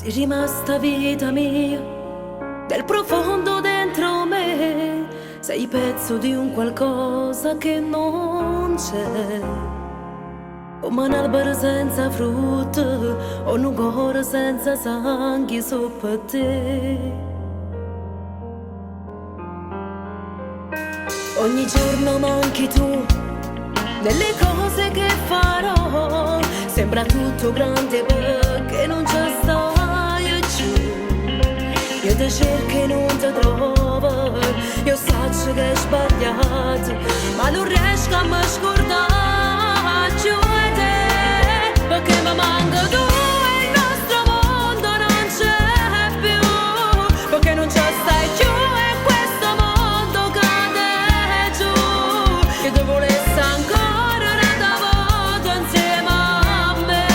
Sei rimasta vita mia, del profondo dentro me, sei pezzo di un qualcosa che non c'è. Come un albero senza frutto, o un cuore senza sangue sopra te. Ogni giorno manchi tu, nelle cose che farò, sembra tutto grande perché non ci stai giù. Io ti cerco e non ti trovo, io so che è sbagliato, ma non riesco a mi scordare giù di te, perché mi manca tu e il nostro mondo non c'è più, perché non ci stai giù e questo mondo cade giù. Io ti volessi ancora una volta insieme a me,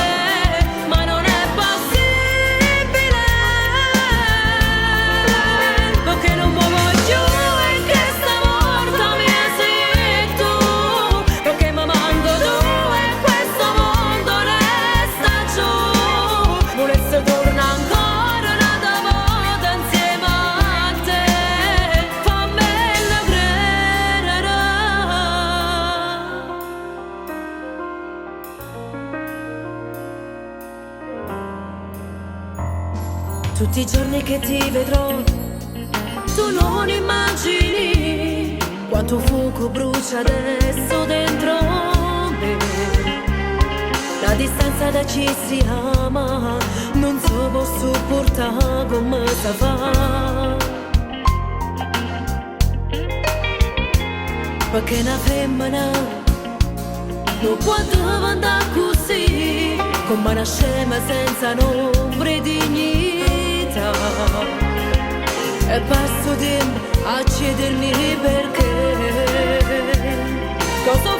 ma non è possibile, perché non mi voglio e che sta morta mia sei tu, perché mi manco tu e questo mondo resta giù. Volessi tornare ancora una volta insieme a te, fammelo credere. Tutti i giorni che ti vedrò, tu non immagini quanto fuoco brucia adesso dentro me. La distanza da ci si ama, non so può sopportare come si fa. Perché una femmina non può andare così, come una scema senza nome e dignità. E passo tempo a chiedermi perché cosa ho